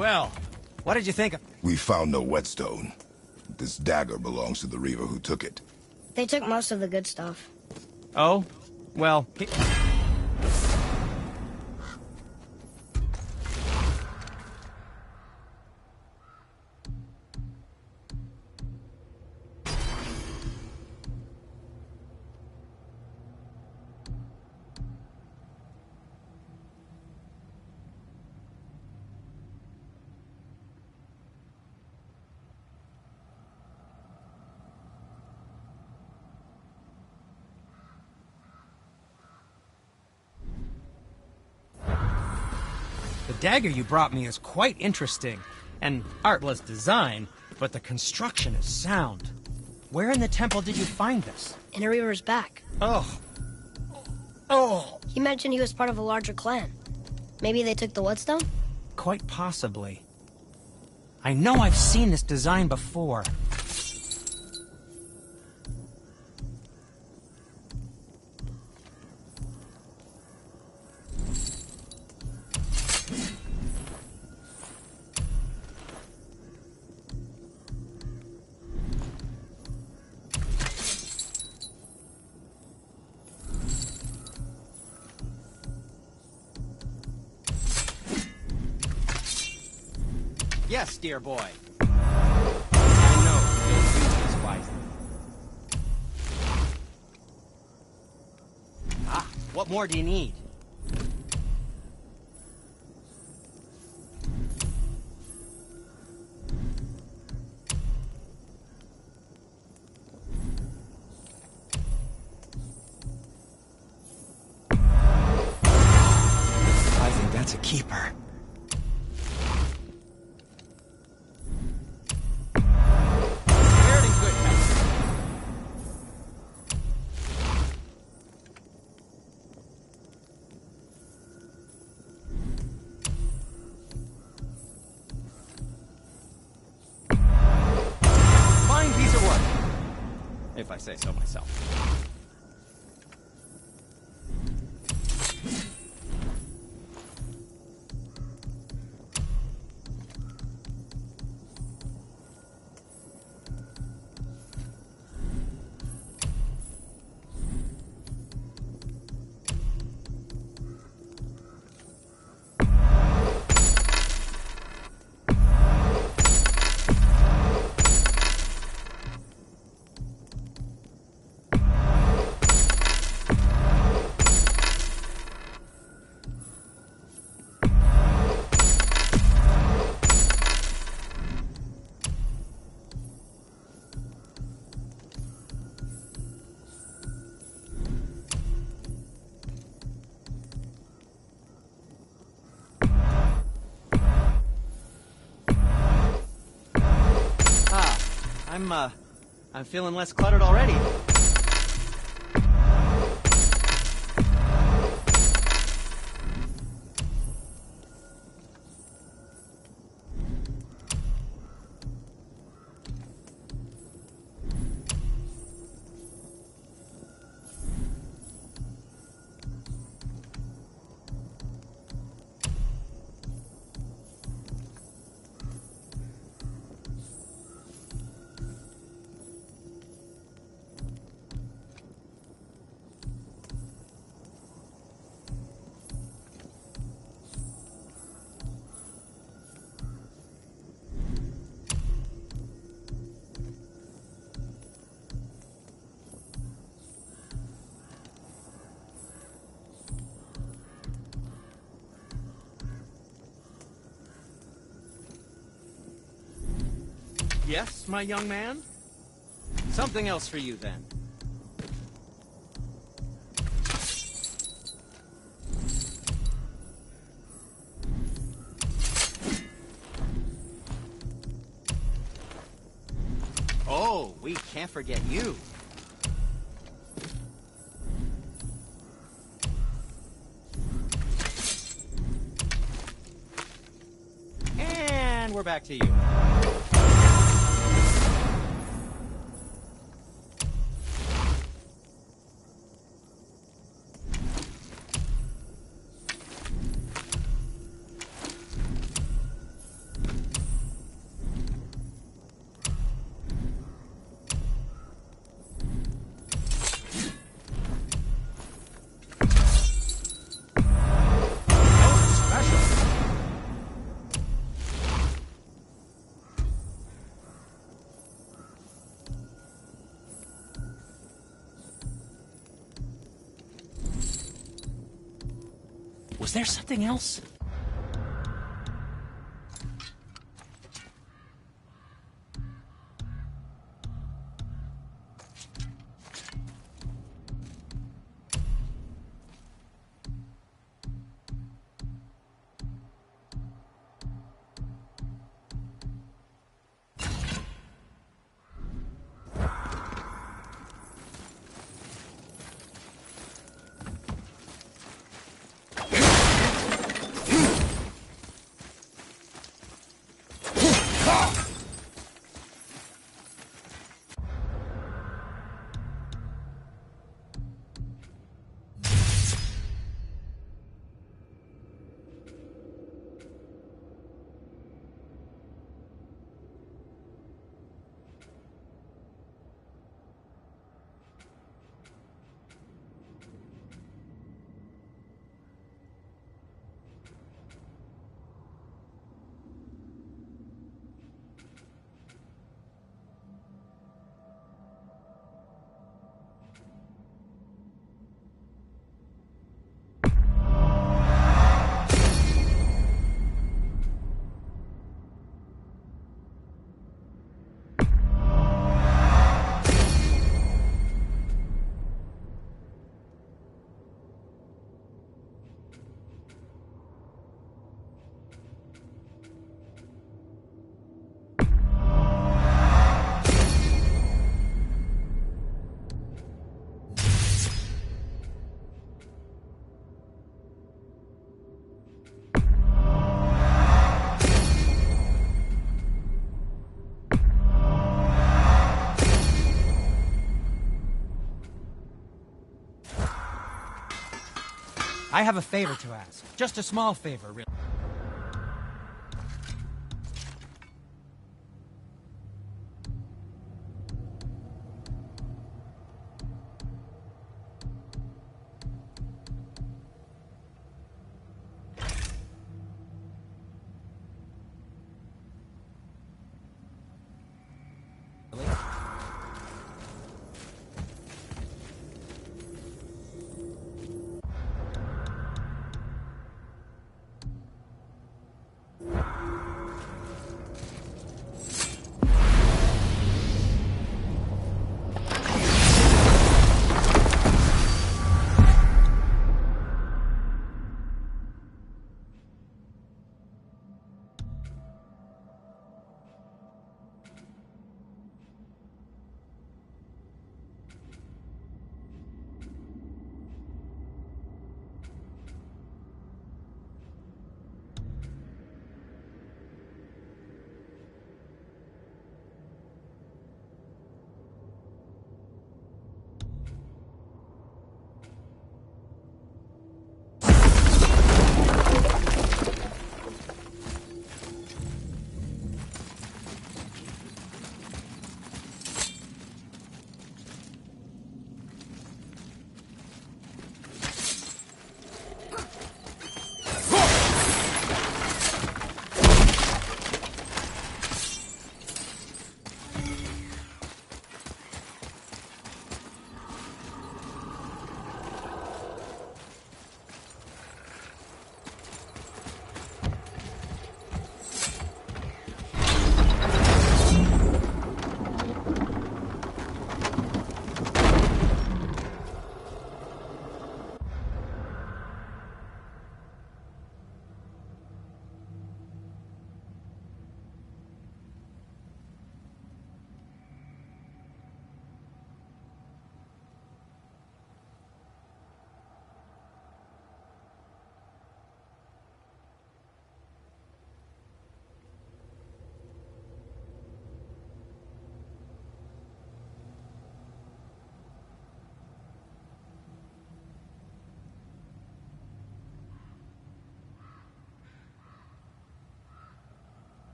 Well, what did you think of... We found no whetstone. This dagger belongs to the Reaver who took it. They took most of the good stuff. Oh? Well, the dagger you brought me is quite interesting. An artless design, but the construction is sound. Where in the temple did you find this? In a Reaver's back. Oh. Oh. He mentioned he was part of a larger clan. Maybe they took the whetstone? Quite possibly. I know I've seen this design before. Yes, dear boy. I know you'll use this wisely. Ah, what more do you need? I think that's a keeper. If I say so myself. I'm feeling less cluttered already. Yes, my young man? Something else for you, then. Oh, we can't forget you. And we're back to you. Was there something else? I have a favor to ask. Just a small favor, really.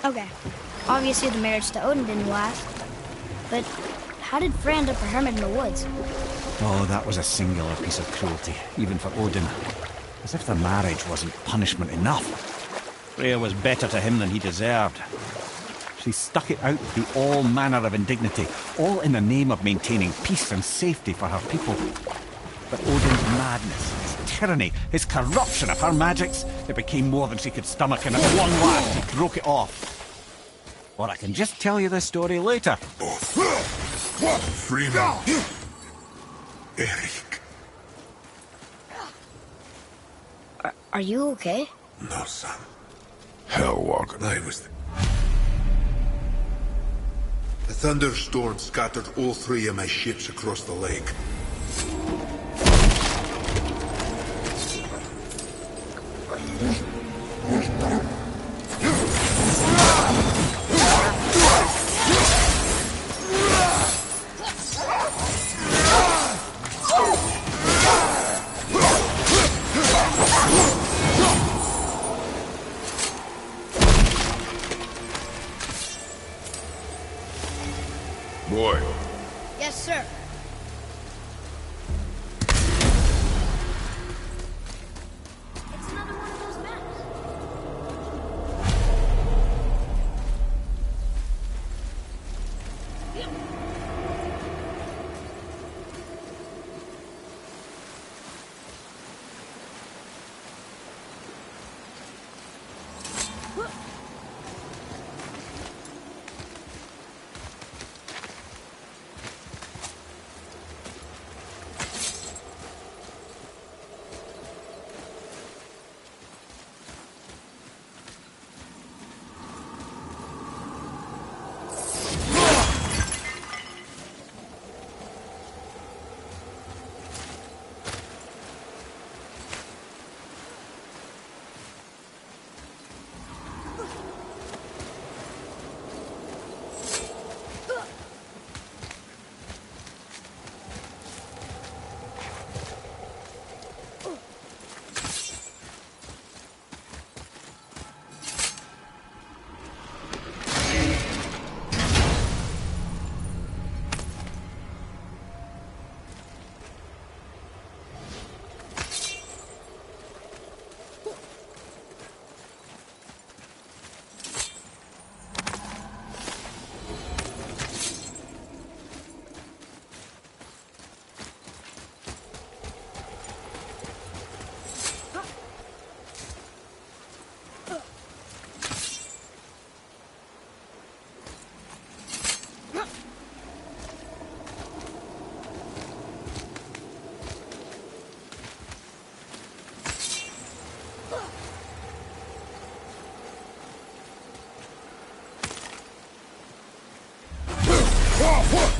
Okay. Obviously the marriage to Odin didn't last. But how did Frey end up a hermit in the woods? Oh, that was a singular piece of cruelty, even for Odin. As if the marriage wasn't punishment enough. Freya was better to him than he deserved. She stuck it out through all manner of indignity, all in the name of maintaining peace and safety for her people. But Odin's madness, his tyranny, his corruption of her magics, it became more than she could stomach, and at one last he broke it off. Or I can just tell you the story later. Freeman. Eric. Are you okay? No, son. Hellwalker. I was... The thunderstorm scattered all 3 of my ships across the lake. Boy, Yes, sir. It's another one of those maps.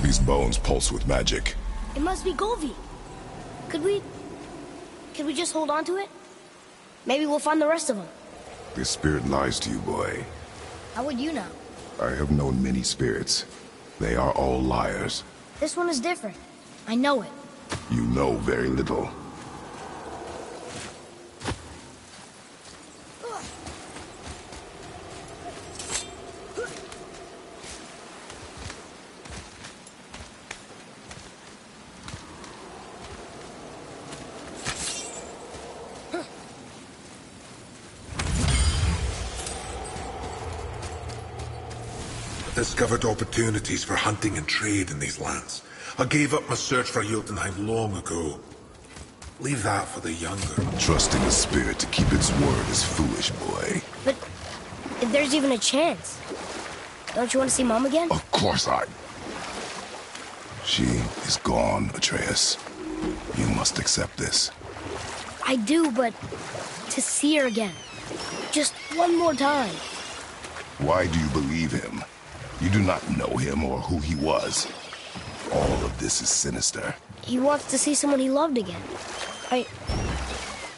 these bones pulse with magic. It must be Golvi. Could we just hold on to it? Maybe we'll find the rest of them. This spirit lies to you, boy. How would you know? I have known many spirits. They are all liars. This one is different. I know it. You know very little. Discovered opportunities for hunting and trade in these lands. I gave up my search for Jotunheim long ago. Leave that for the younger. Trusting a spirit to keep its word is foolish, boy. But if there's even a chance, don't you want to see Mom again? Of course I... She is gone, Atreus. You must accept this. I do, but to see her again. Just one more time. Why do you believe him? You do not know him or who he was. All of this is sinister. He wants to see someone he loved again. I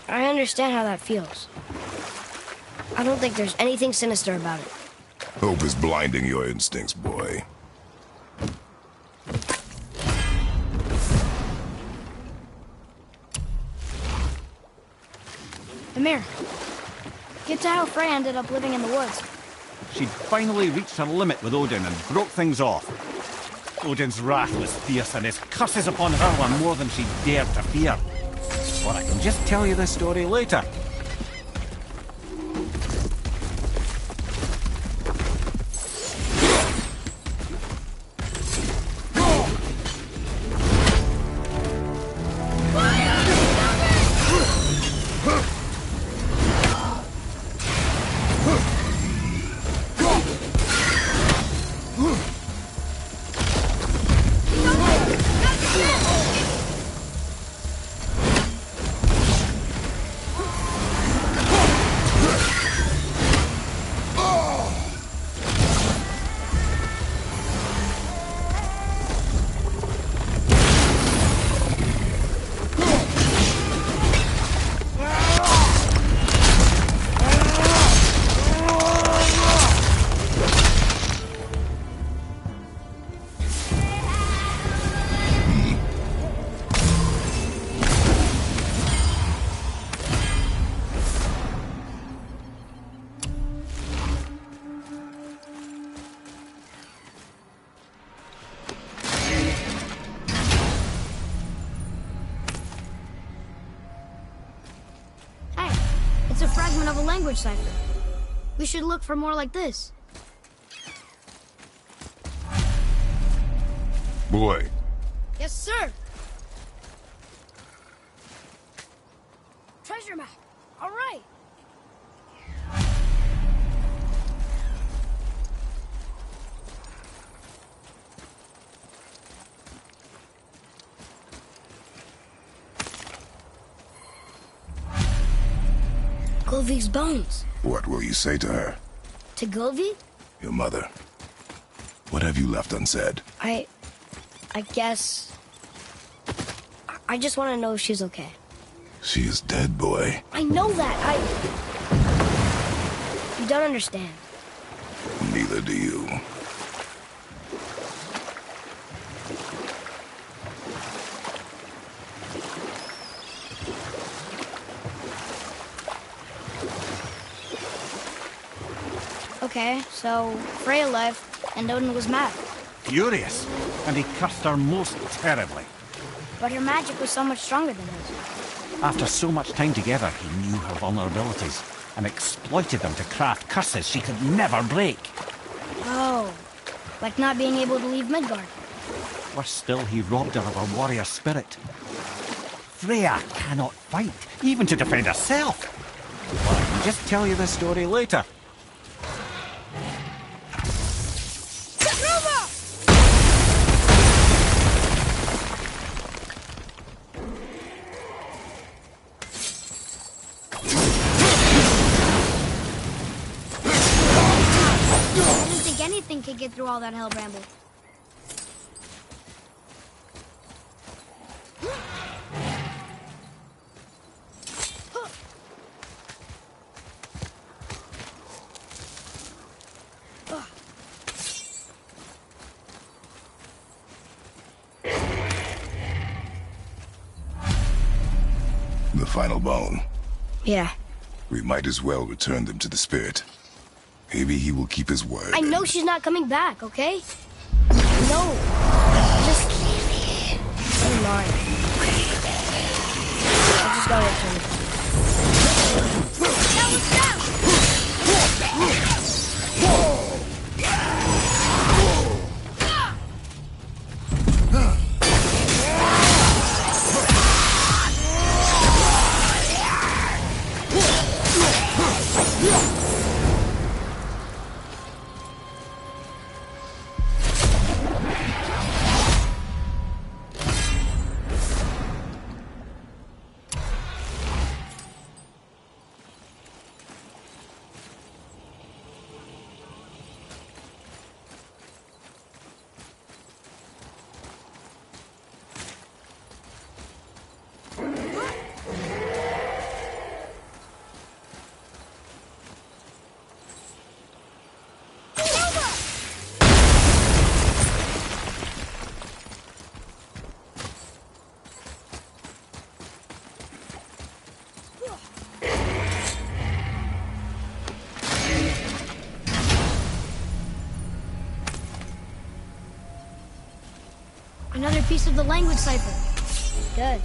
understand how that feels. I don't think there's anything sinister about it. Hope is blinding your instincts, boy. Ymir, get to how Frey ended up living in the woods. She'd finally reached her limit with Odin and broke things off. Odin's wrath was fierce and his curses upon her were more than she dared to fear. Or I can just tell you the story later. It's a fragment of a language cipher. We should look for more like this. Boy, Yes, sir. Treasure map. All right. Govi's bones. what will you say to her? To Govi? Your mother. What have you left unsaid? I guess... I just want to know if she's okay. She is dead, boy. I know that. You don't understand. Neither do you. Okay, so Freya left, and Odin was mad. Furious, and he cursed her most terribly. But her magic was so much stronger than his. After so much time together, he knew her vulnerabilities and exploited them to craft curses she could never break. Oh, like not being able to leave Midgard. Worse still, he robbed her of her warrior spirit. Freya cannot fight, even to defend herself. Well, I can just tell you this story later. Anything could get through all that hell bramble. The final bone. Yeah. We might as well return them to the spirit. Maybe he will keep his word. I know she's not coming back, okay? No. Just... I'm not. I just gotta return it. That was down! Another piece of the language cipher. Good.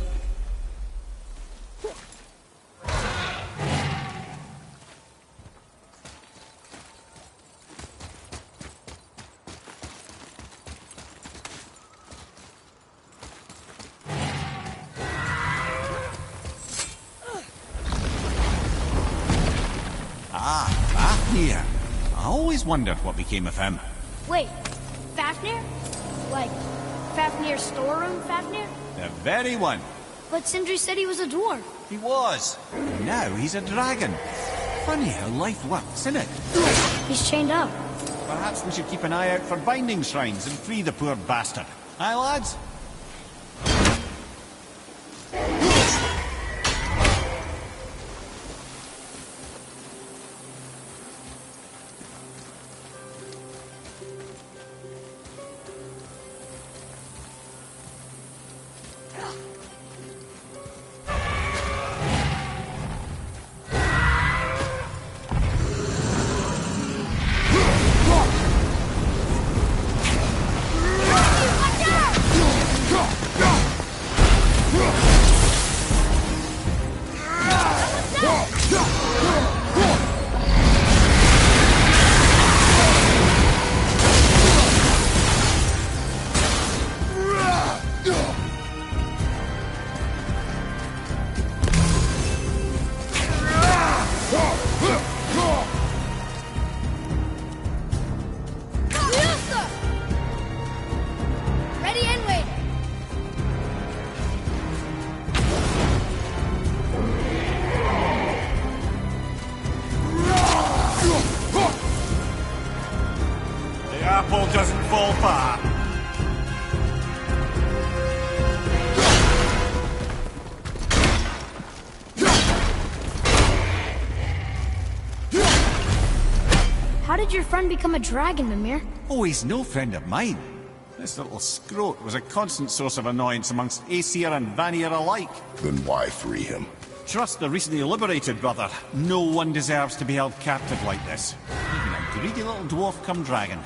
Fafnir. I always wondered what became of him. Wait, Fafnir? Like, Fafnir's storeroom Fafnir? The very one. But Sindri said he was a dwarf. He was. Now he's a dragon. Funny how life works, isn't it? He's chained up. Perhaps we should keep an eye out for binding shrines and free the poor bastard. Aye, lads? Apple doesn't fall far. How did your friend become a dragon, Mimir? Oh, he's no friend of mine. This little scrote was a constant source of annoyance amongst Aesir and Vanir alike. Then why free him? Trust the recently liberated, brother. No one deserves to be held captive like this. Even a greedy little dwarf come dragon.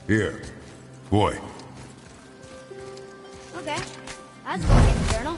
Here. Boy. Okay. That's going in the journal.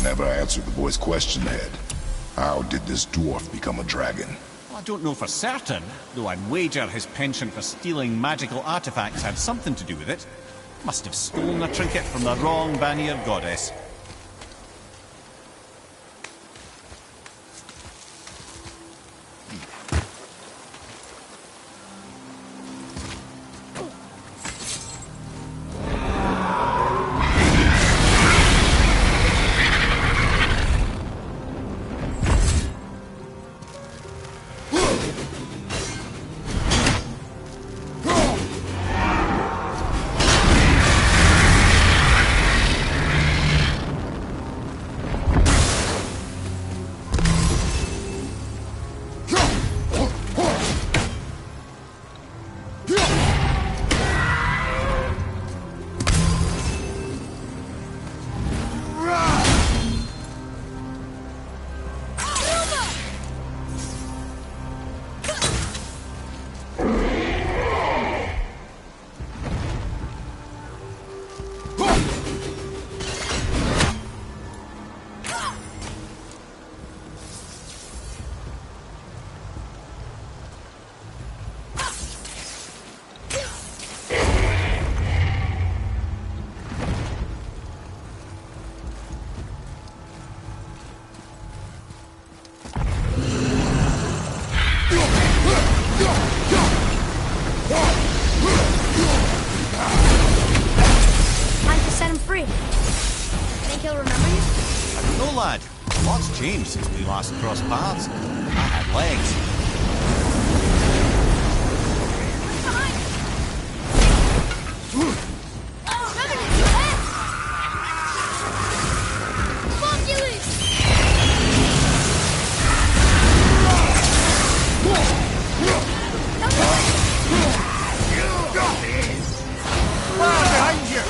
Never answered the boy's question, Head. How did this dwarf become a dragon? Well, I don't know for certain, though I'd wager his penchant for stealing magical artifacts had something to do with it. Must have stolen a trinket from the wrong Vanir goddess. Henry. Think he'll remember you? I don't know, lad. Lots changed since we last crossed paths. I had legs. Behind! Revenant, ahead! Foculus! Behind you!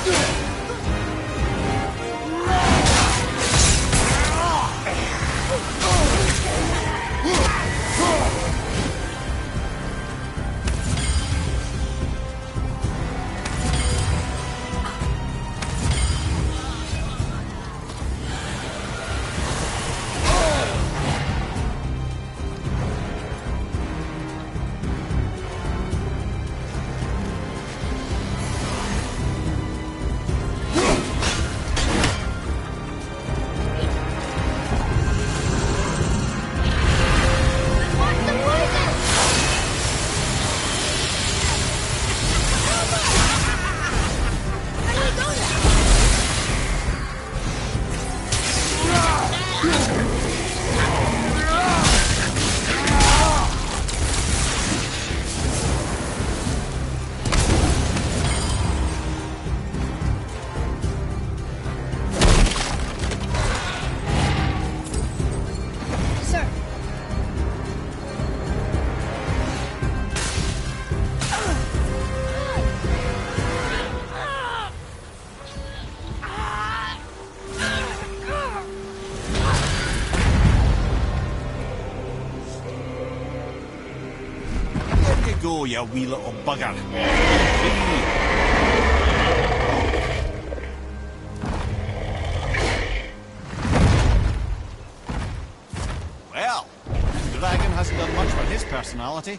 Watch the poison! How do we go now? Sir. There you go, you wee little bugger. Well, the dragon hasn't done much for his personality.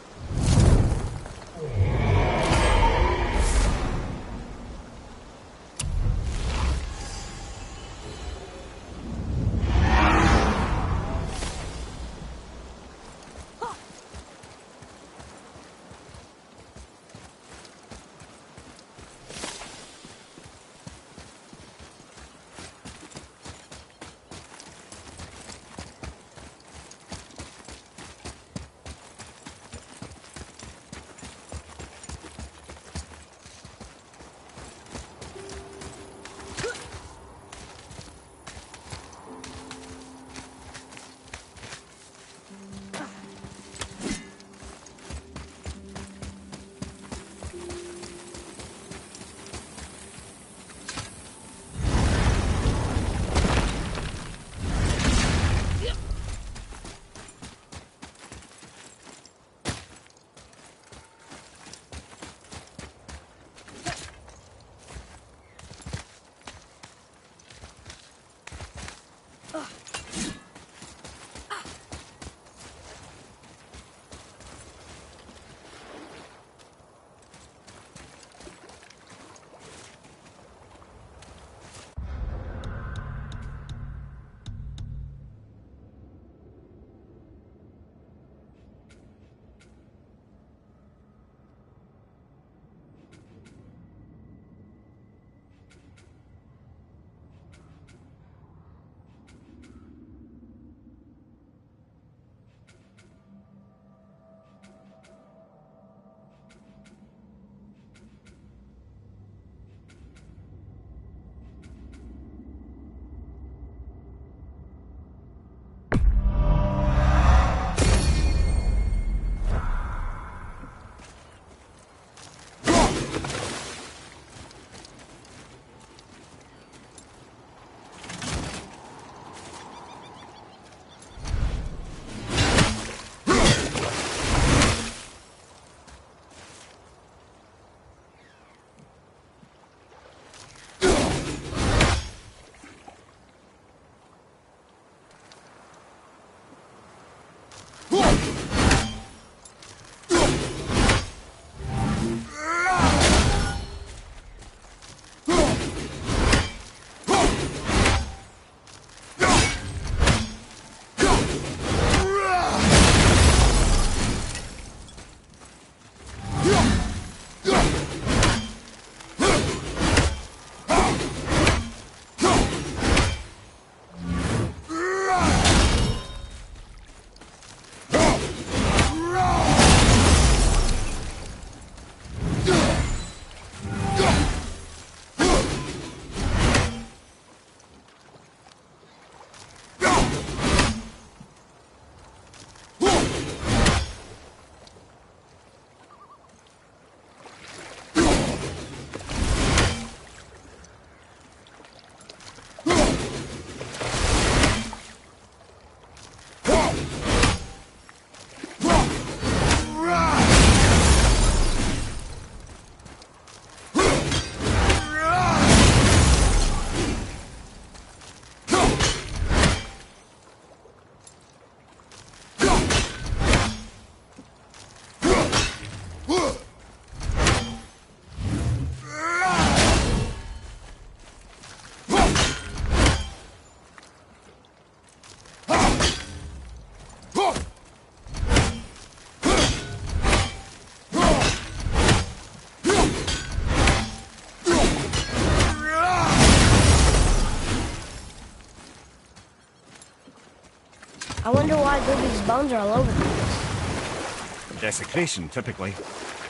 I wonder why Gobi's bones are all over the place. Desecration, typically.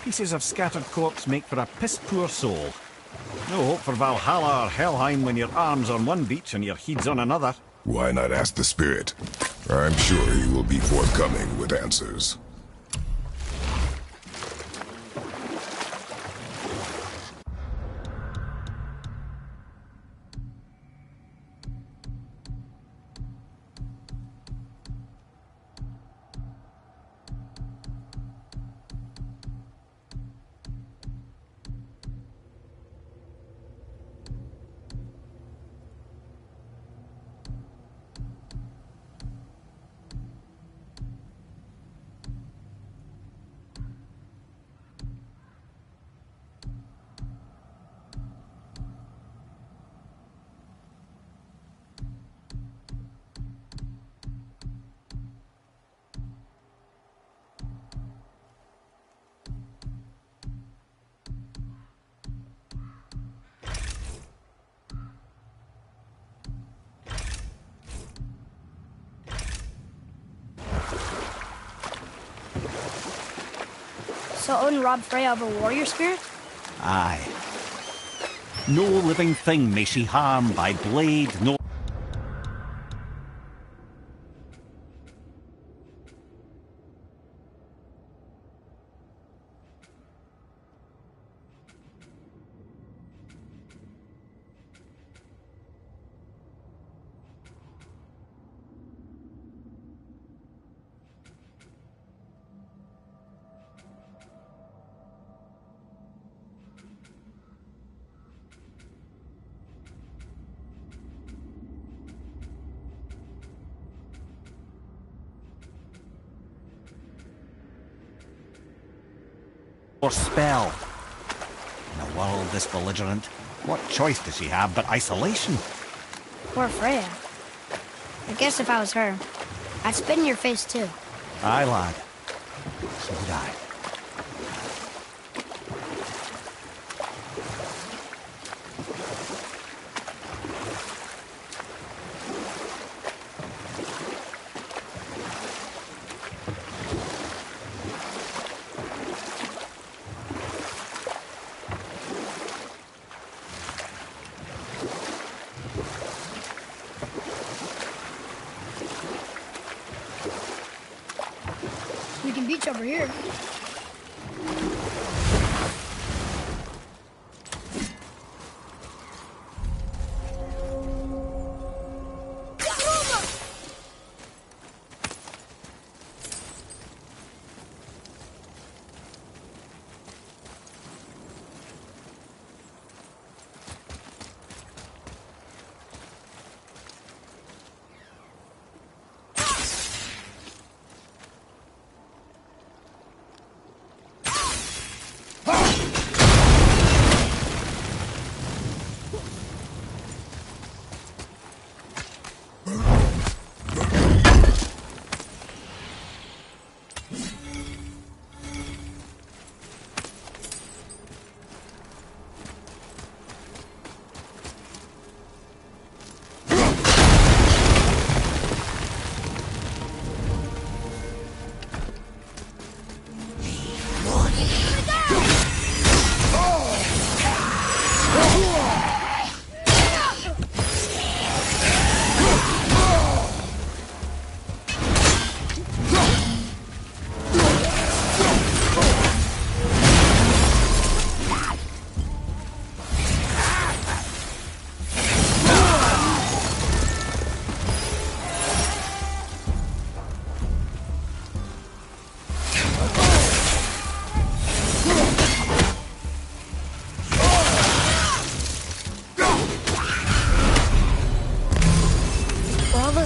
Pieces of scattered corpse make for a piss-poor soul. No hope for Valhalla or Helheim when your arm's on one beach and your head's on another. Why not ask the spirit? I'm sure he will be forthcoming with answers. So Odin robbed Freya of her warrior spirit? Aye. No living thing may she harm by blade, no... or spell. In a world this belligerent, what choice does she have but isolation? Poor Freya. I guess if I was her, I'd spit in your face too. Aye, lad. So would I. We can beach over here.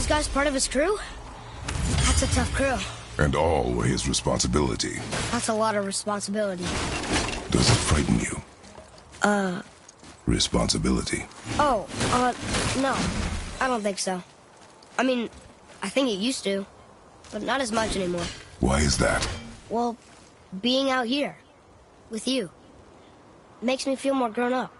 Guys part of his crew? That's a tough crew. And all were his responsibility. That's a lot of responsibility. Does it frighten you? Responsibility. Oh, no. I don't think so. I mean, I think it used to, but not as much anymore. Why is that? Well, being out here, with you, makes me feel more grown up.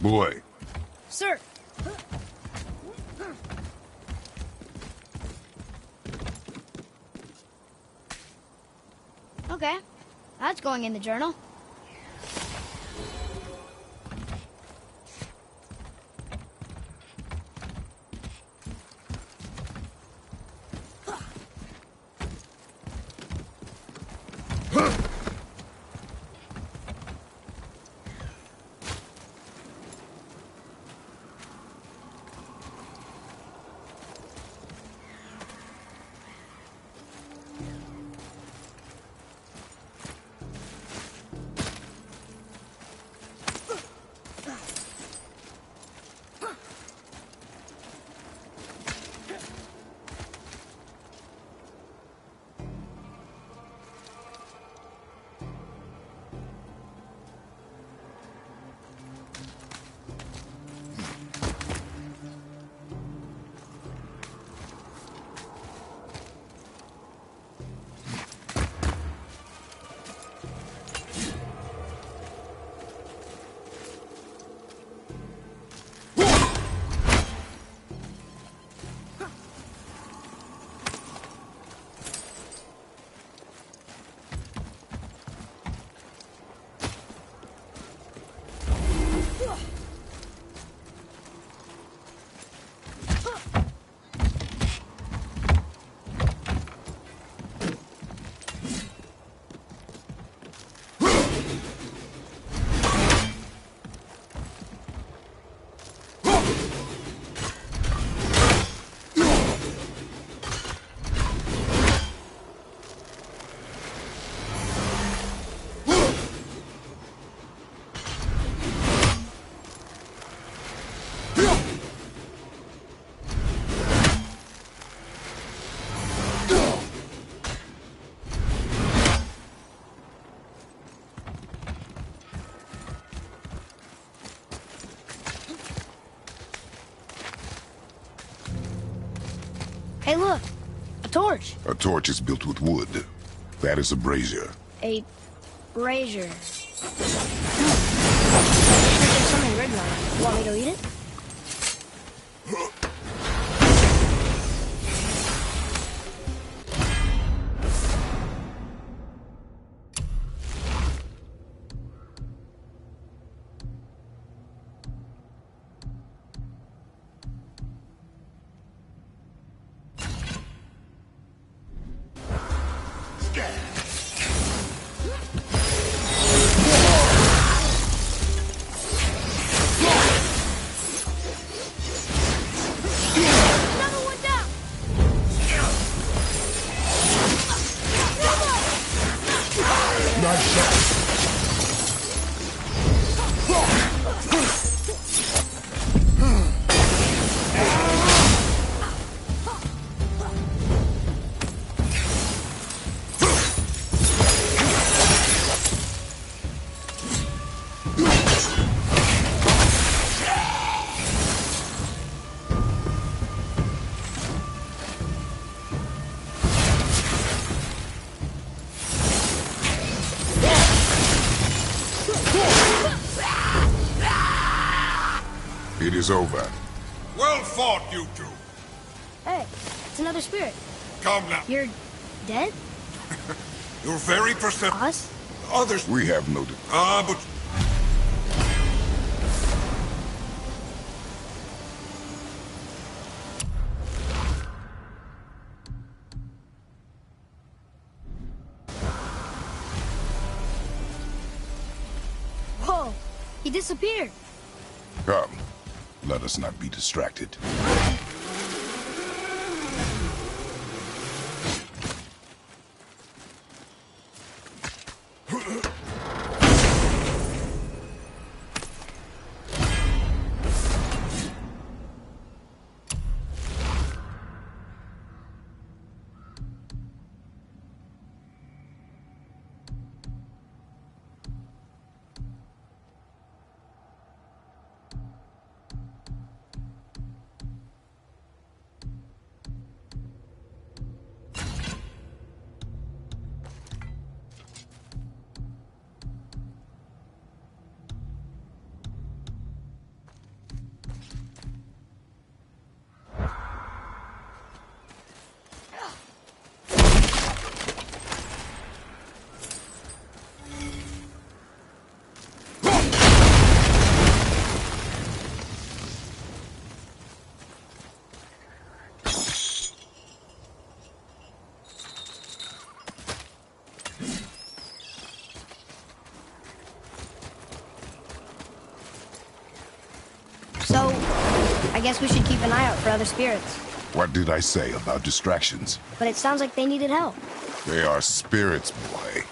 Boy, Sir! Okay, that's going in the journal. Hey, look! A torch! a torch is built with wood. That is a brazier. A brazier. There's something written on it. Want me to read it? Another one down! Nice shot. It is over. Well fought, you two. Hey, it's another spirit. Come now. You're dead? You're very perceptive. Us? Others... We have noted. but... Whoa! He disappeared. Come, let us not be distracted. I guess we should keep an eye out for other spirits. What did I say about distractions? But it sounds like they needed help. They are spirits, boy.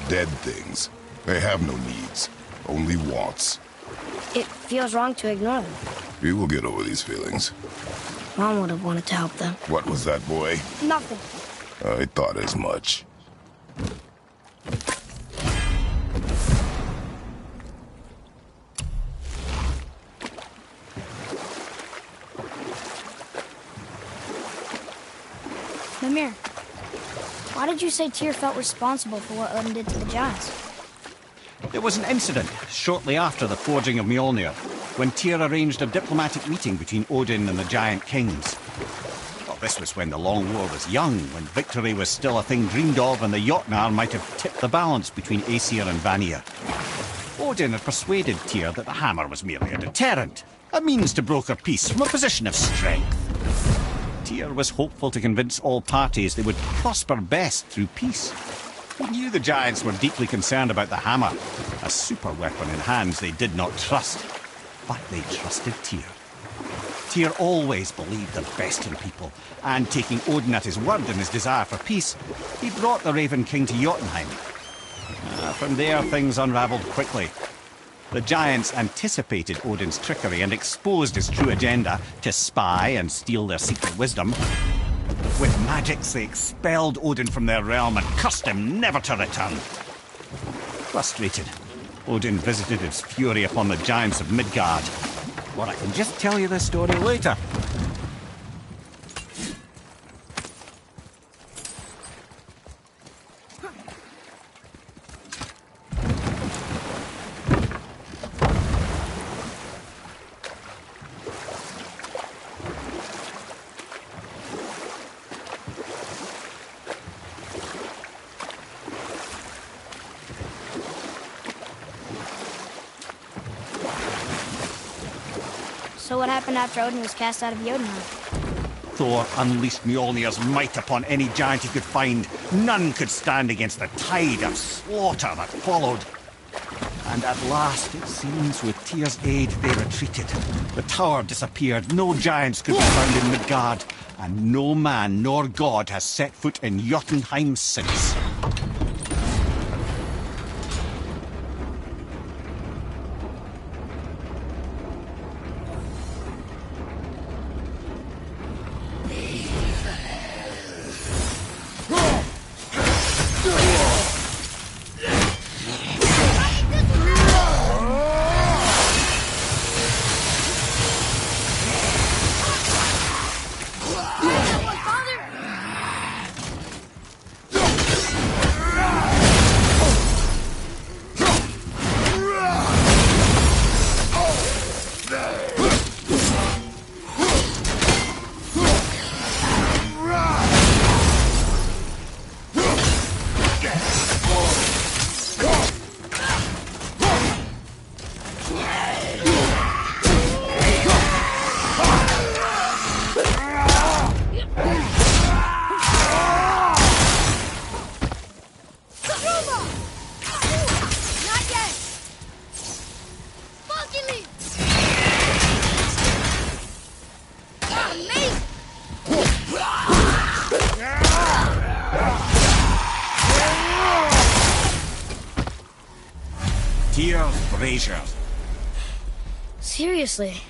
Dead things. They have no needs, only wants. It feels wrong to ignore them. You will get over these feelings. Mom would have wanted to help them. What was that, boy? Nothing. I thought as much. Mimir, why did you say Tyr felt responsible for what Odin did to the giants? There was an incident shortly after the forging of Mjolnir, when Tyr arranged a diplomatic meeting between Odin and the giant kings. Well, this was when the Long War was young, when victory was still a thing dreamed of, and the Jotnar might have tipped the balance between Aesir and Vanir. Odin had persuaded Tyr that the hammer was merely a deterrent, a means to broker peace from a position of strength. Tyr was hopeful to convince all parties they would prosper best through peace. He knew the giants were deeply concerned about the hammer, a super weapon in hands they did not trust. But they trusted Tyr. Tyr always believed the best in people, and taking Odin at his word in his desire for peace, he brought the Raven King to Jotunheim. From there, things unravelled quickly. The giants anticipated Odin's trickery and exposed his true agenda to spy and steal their secret wisdom. With magics, they expelled Odin from their realm and cursed him never to return. Frustrated, Odin visited his fury upon the giants of Midgard. Or I can just tell you the story later. So what happened after Odin was cast out of Jotunheim? Thor unleashed Mjolnir's might upon any giant he could find. None could stand against the tide of slaughter that followed. And at last, it seems, with Tyr's aid, they retreated. The tower disappeared, no giants could be found in Midgard, and no man nor god has set foot in Jotunheim since. Tyr's braziers. Seriously?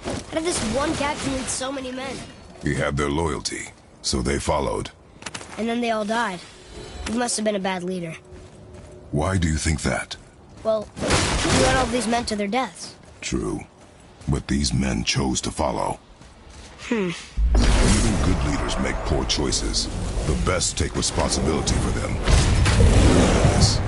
How did this one captain lead so many men? He had their loyalty, so they followed. And then they all died. He must have been a bad leader. Why do you think that? Well, he led all these men to their deaths. True. But these men chose to follow. Even good leaders make poor choices. The best take responsibility for them. Yes.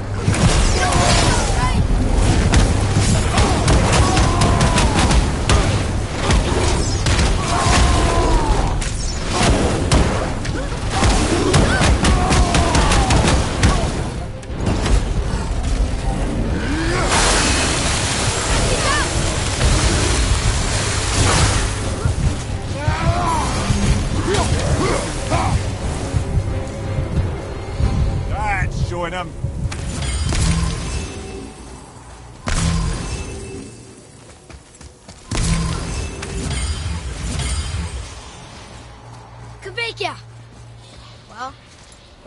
That's showing him.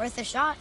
Worth a shot.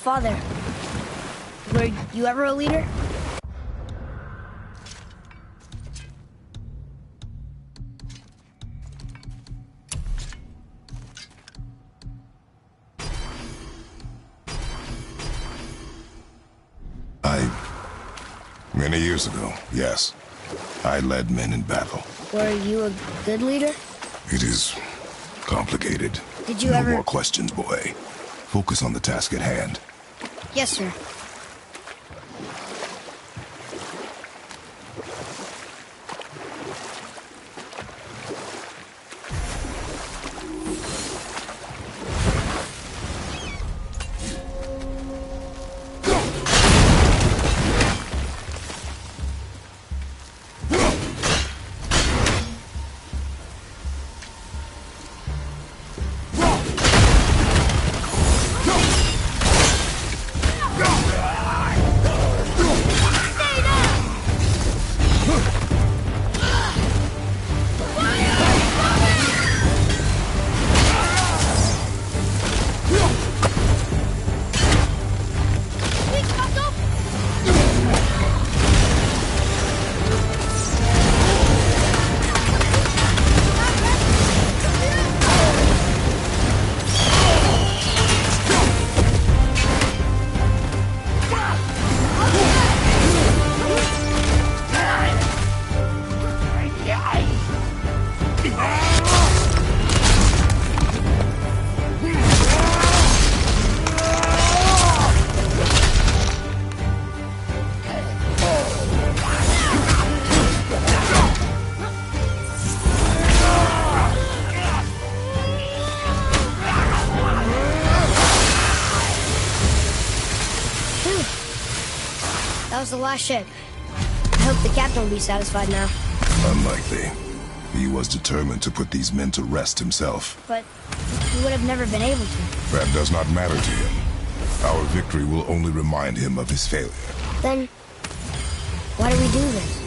Father, were you ever a leader? Many years ago, yes. I led men in battle. Were you a good leader? It is complicated. Did you no ever... more questions, boy. Focus on the task at hand. Yes, sir. That was the last ship. I hope the captain will be satisfied now. Unlikely. He was determined to put these men to rest himself. But he would have never been able to. That does not matter to him. Our victory will only remind him of his failure. Then, why do we do this?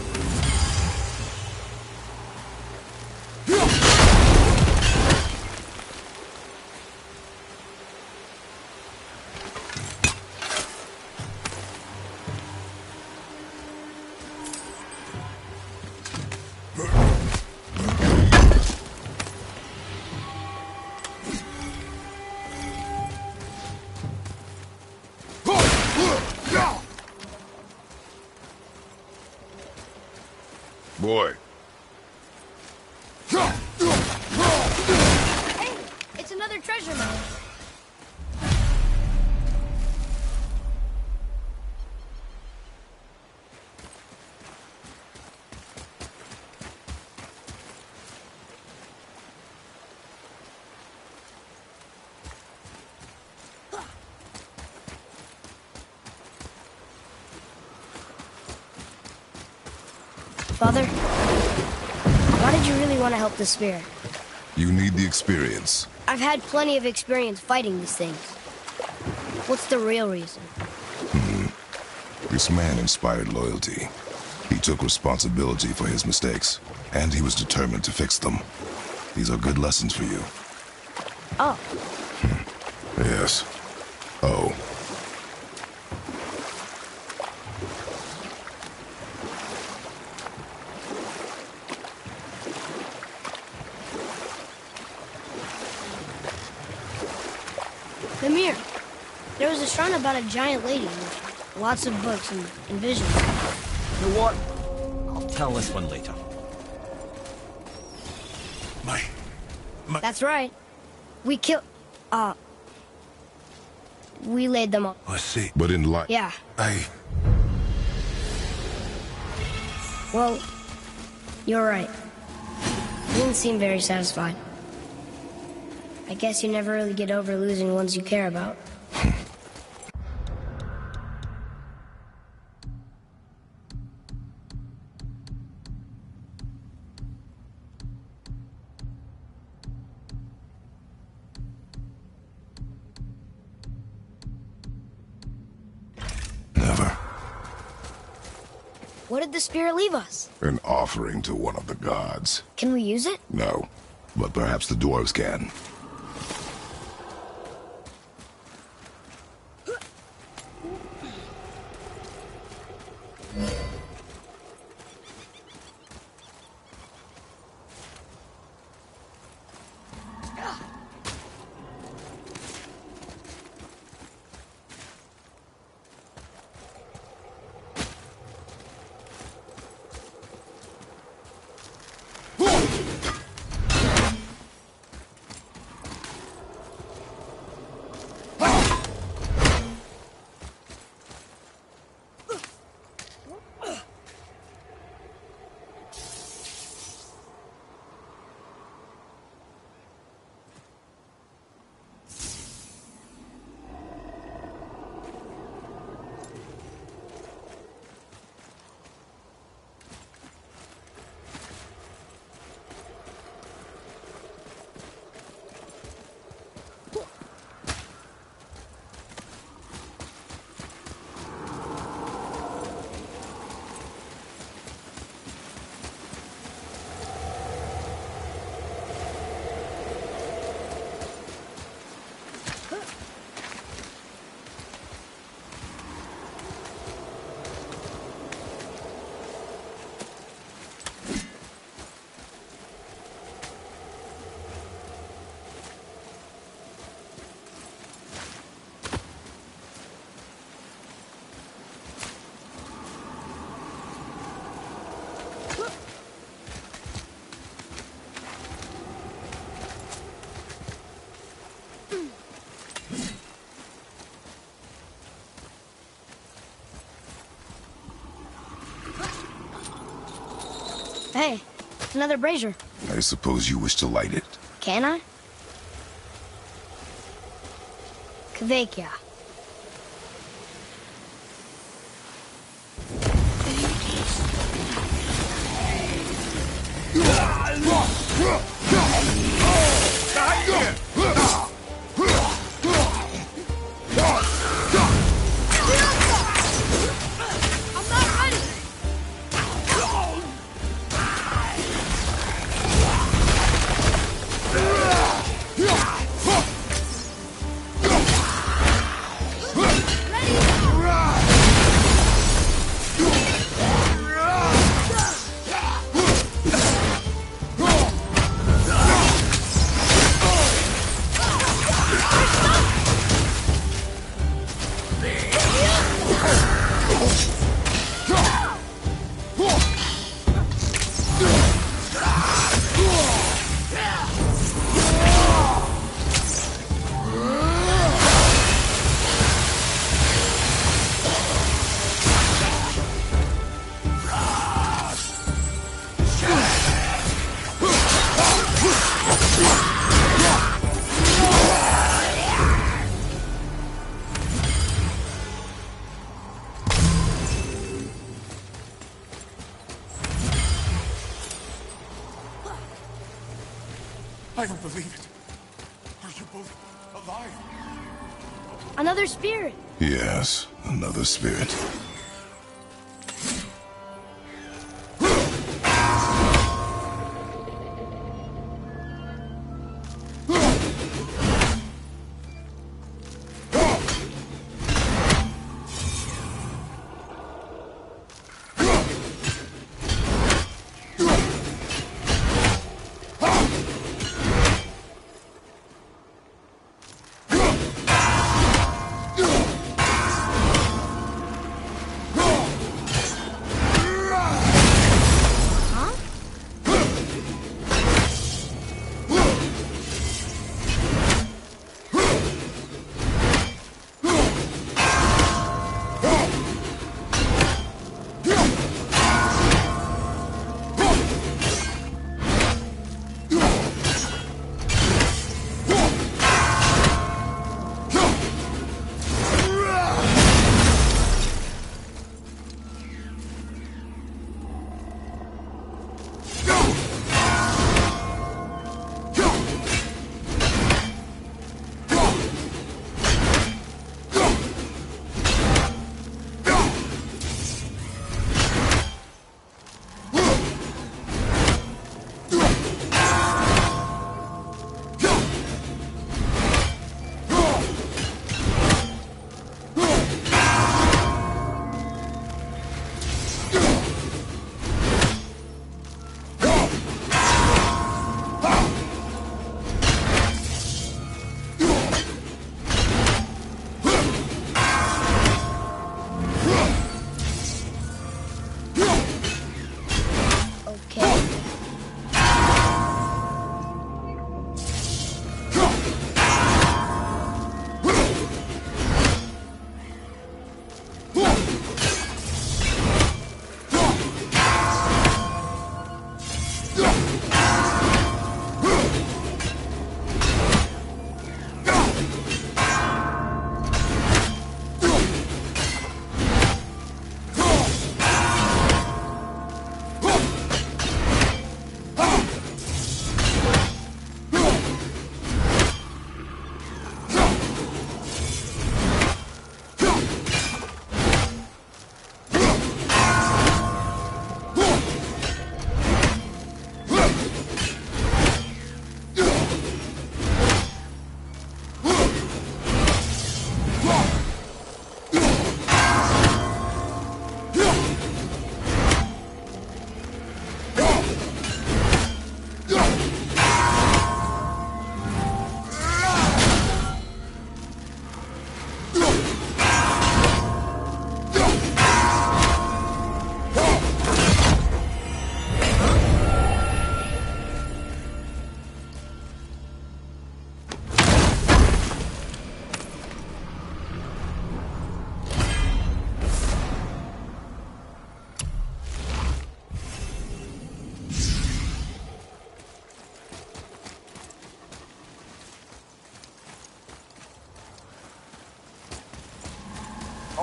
Boy. Hey, it's another treasure map. Father, why Why did you really want to help the spirit? You need the experience. I've had plenty of experience fighting these things. What's the real reason? This man inspired loyalty. He took responsibility for his mistakes, and he was determined to fix them. These are good lessons for you. Oh, Yes. Oh. Mimir. There was a shrine about a giant lady with lots of books and visions. You know what? I'll tell this one later. My... That's right. We killed... we laid them up. I see. But in life... Yeah. Well, you're right. You didn't seem very satisfied. I guess you never really get over losing ones you care about. Never. What did the spirit leave us? An offering to one of the gods. Can we use it? No. But perhaps the dwarves can. Hey, another brazier. I suppose you wish to light it. Can I? Kvekia. I don't believe it. Are you both alive? Another spirit. Yes, another spirit.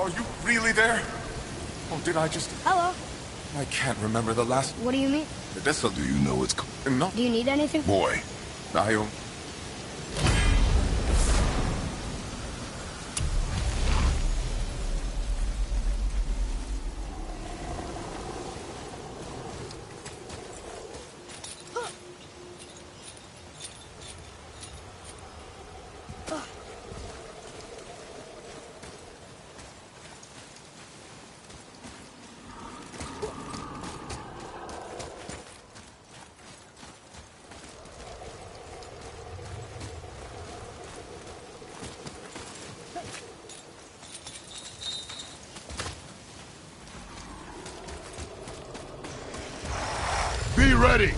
Are you really there? Or did I just... Hello. I can't remember the last... What do you mean? This'll Do you know it's... No, Do you need anything? Boy, I don't... be ready!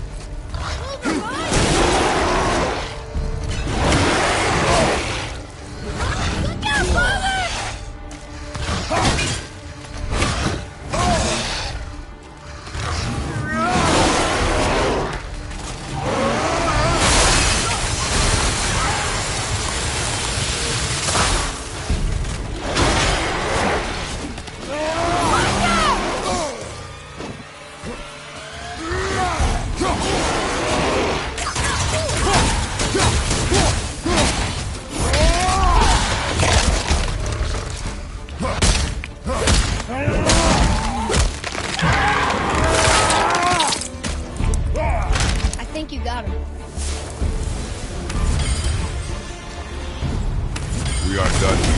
We aren't done here.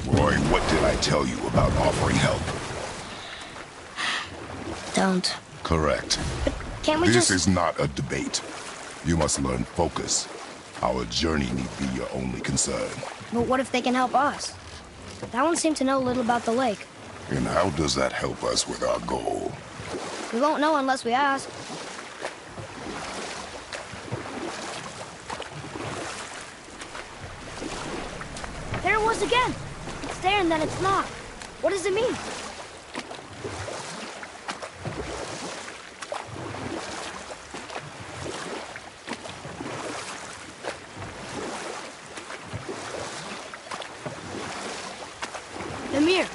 Roy, what did I tell you about offering help? Don't. Correct. Can't we This just... is not a debate. You must learn focus. Our journey need be your only concern. But what if they can help us? That one seemed to know little about the lake. And how does that help us with our goal? We won't know unless we ask. There it was again! It's there and then it's not. What does it mean? Mimir,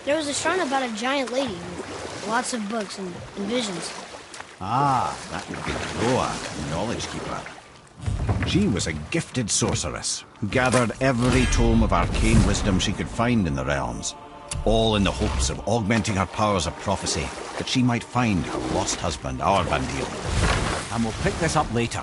there was a shrine about a giant lady with lots of books and visions. Ah, that would be Groa, Knowledge Keeper. She was a gifted sorceress who gathered every tome of arcane wisdom she could find in the realms, all in the hopes of augmenting her powers of prophecy, that she might find her lost husband, Aurbandil. And we'll pick this up later.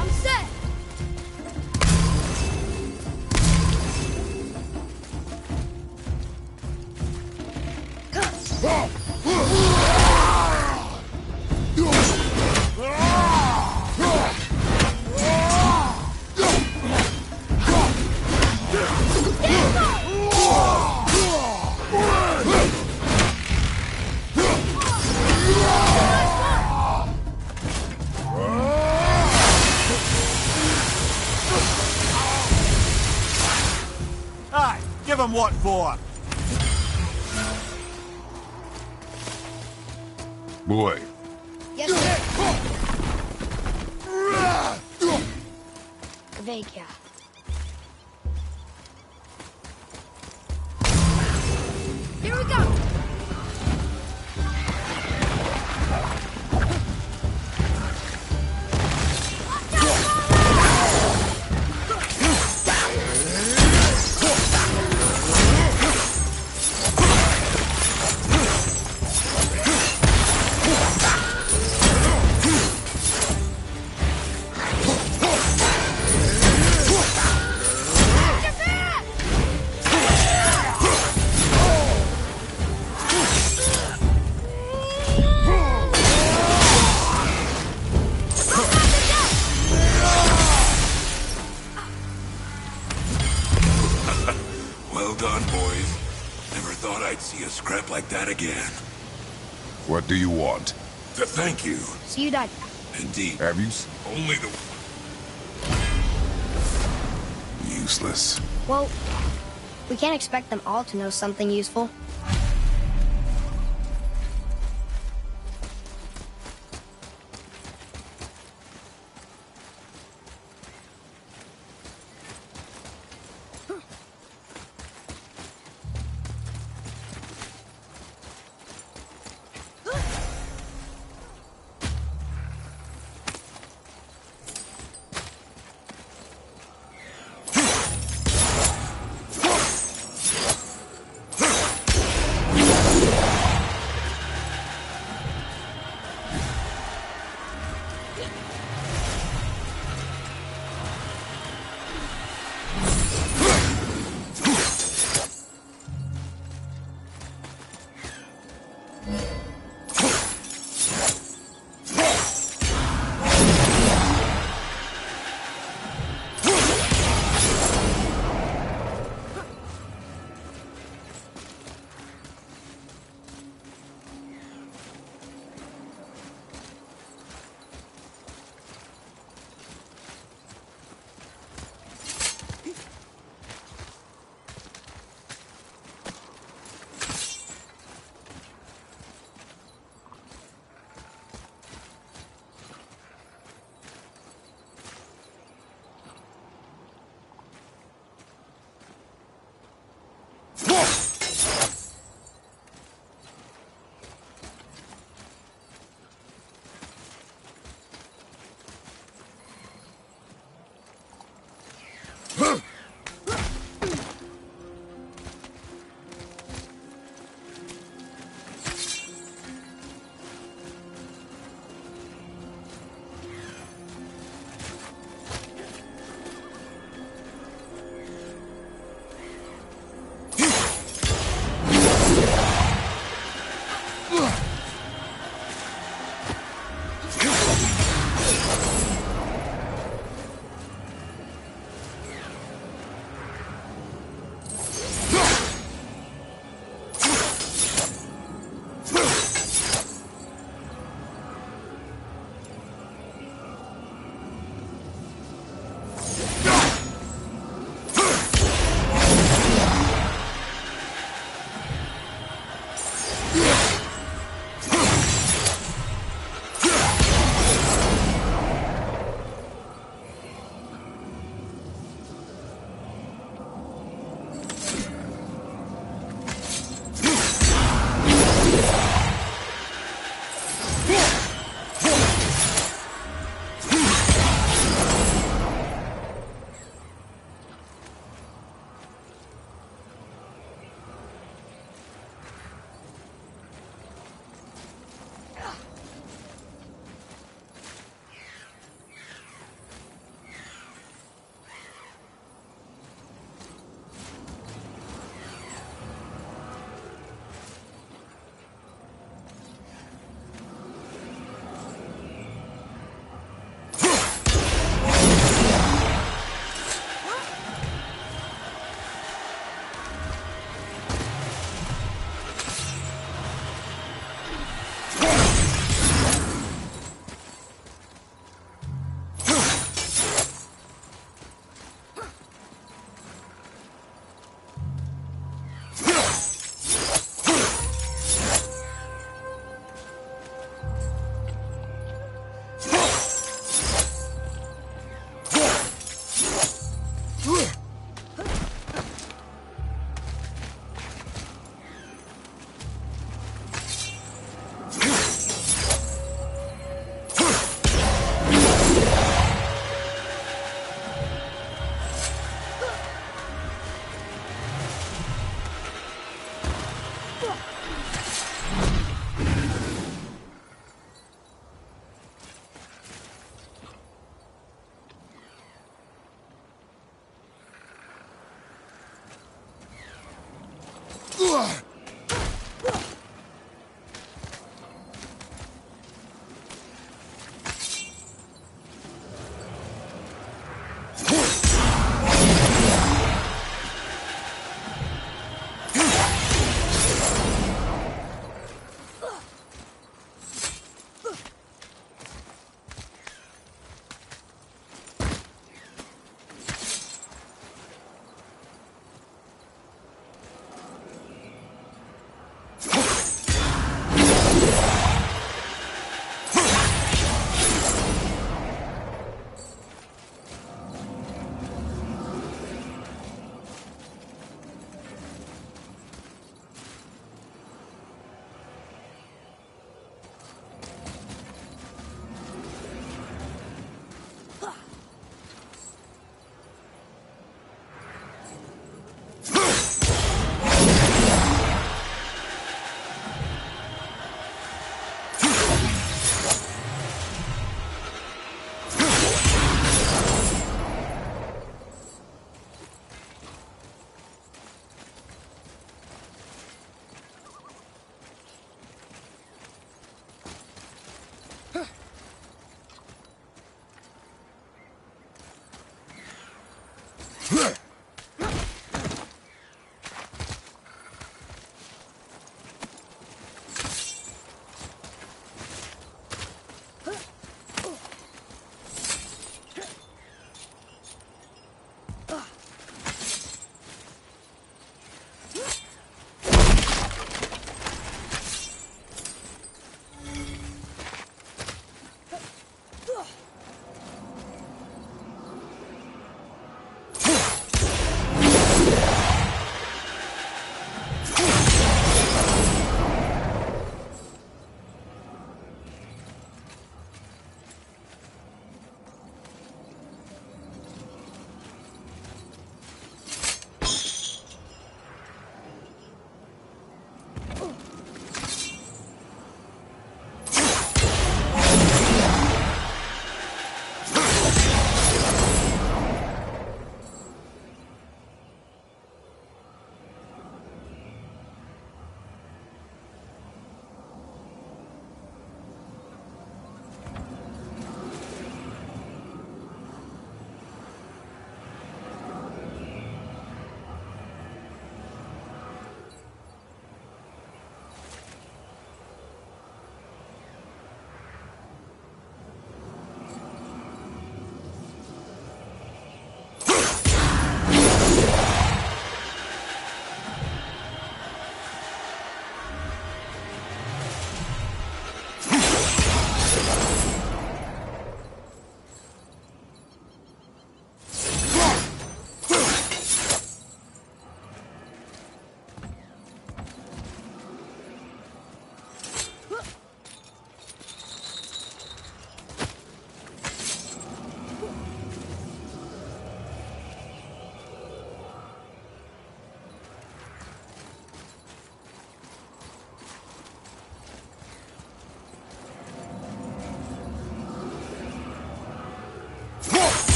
I'm set. Aye, give him what for. Boy, Yes, sir. Vega. Here we go. Well done, boys. Never thought I'd see a scrap like that again. what do you want? To thank you. So you died. Indeed. Have you? Only the... Useless. Well, we can't expect them all to know something useful.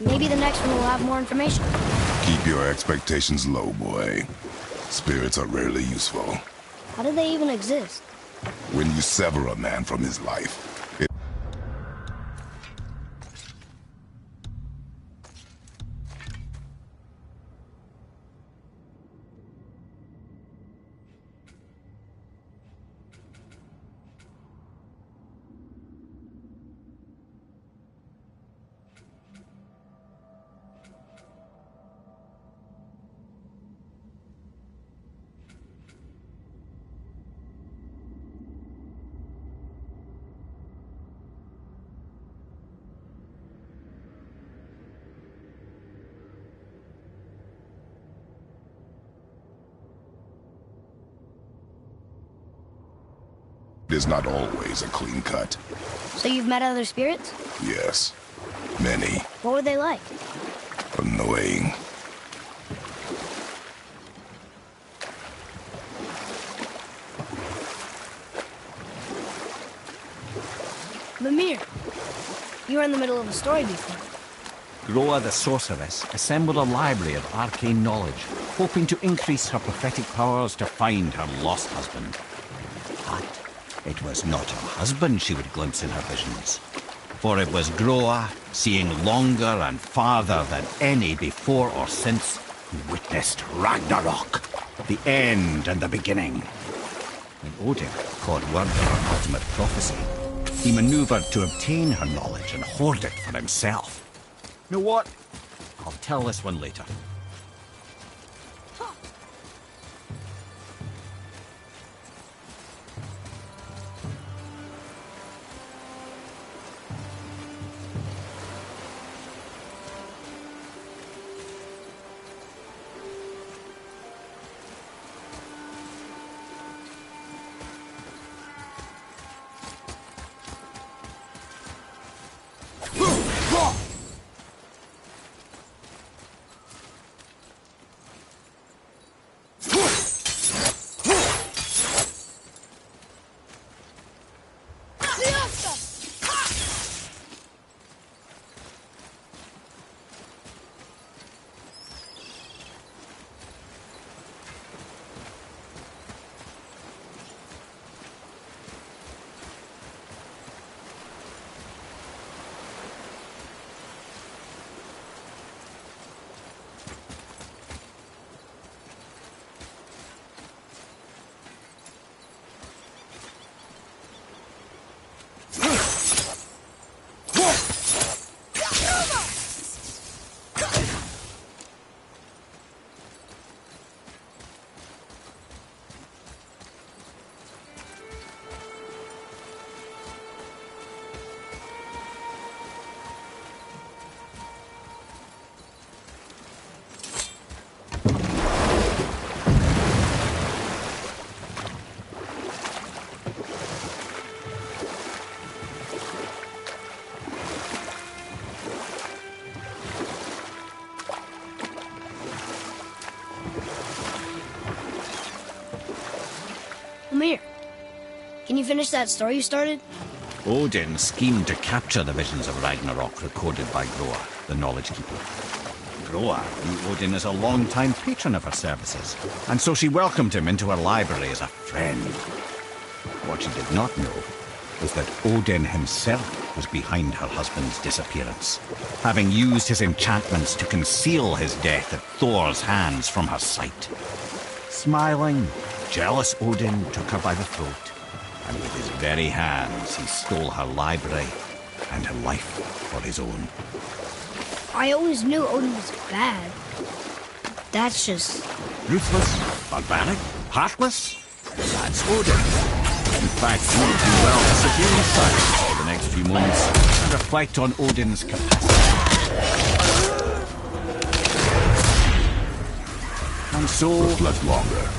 Maybe the next one will have more information. Keep your expectations low, boy. Spirits are rarely useful. How do they even exist? When you sever a man from his life, it is not always a clean cut. So you've met other spirits? Yes, many. What were they like? Annoying. Mimir, you were in the middle of a story before. Groa the sorceress assembled a library of arcane knowledge, hoping to increase her prophetic powers to find her lost husband. But it was not her husband she would glimpse in her visions, for it was Groa, seeing longer and farther than any before or since, who witnessed Ragnarok, the end and the beginning. When Odin caught word of her ultimate prophecy, he maneuvered to obtain her knowledge and hoard it for himself. You know what? I'll tell this one later. Mimir, can you finish that story you started? Odin schemed to capture the visions of Ragnarok recorded by Groa, the Knowledge Keeper. Groa knew Odin as a long-time patron of her services, and so she welcomed him into her library as a friend. What she did not know was that Odin himself was behind her husband's disappearance, having used his enchantments to conceal his death at Thor's hands from her sight. Smiling, jealous Odin took her by the throat, and with his very hands he stole her library and her life for his own. I always knew Odin was bad. That's just... Ruthless, barbaric, heartless? That's Odin. In fact, you would do well to sit here in silence for the next few moments and reflect on Odin's capacity. And so... Reflect longer.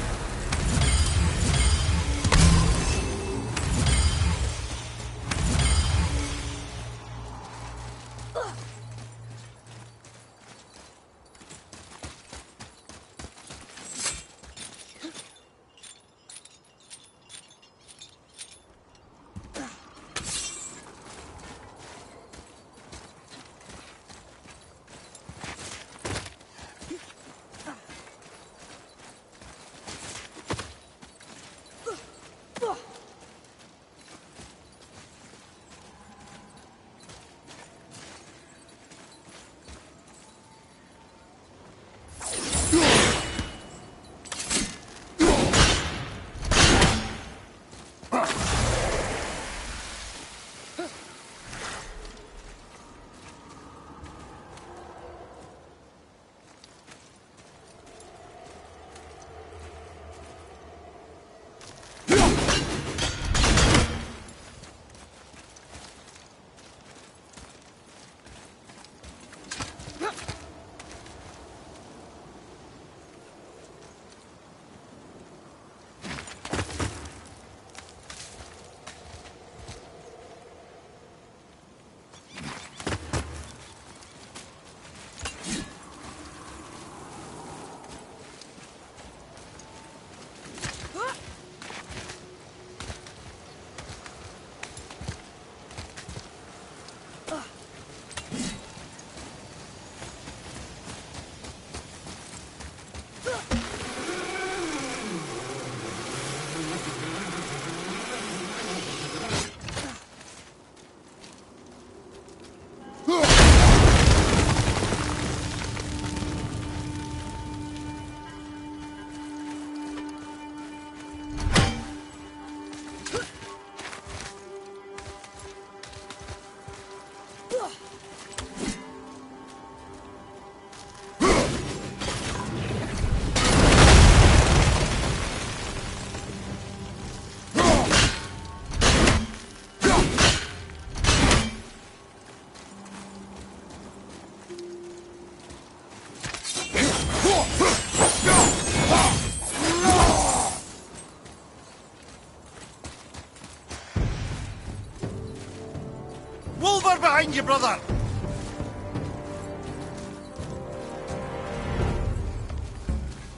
Wolver behind you, brother!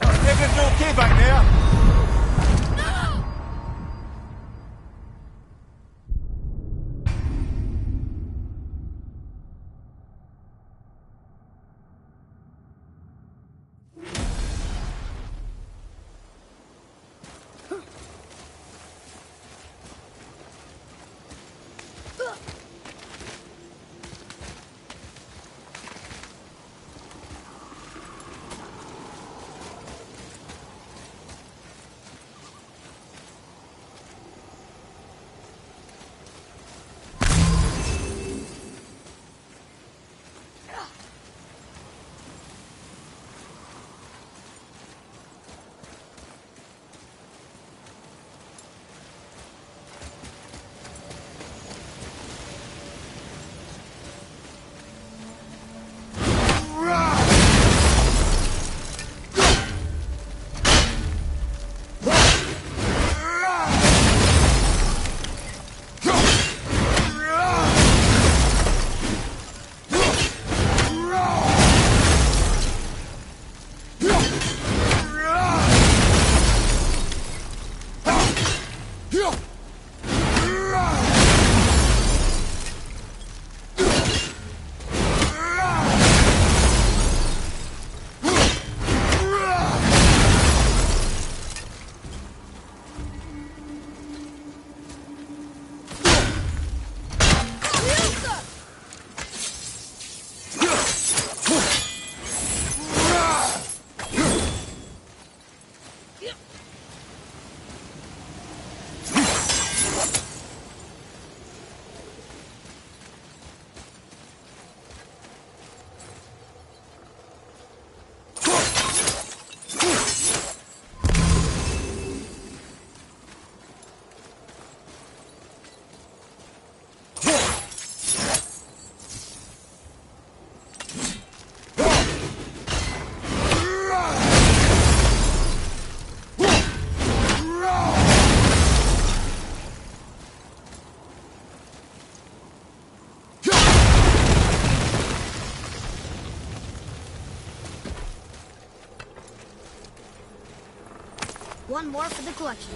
Everything okay back there? One more for the collection.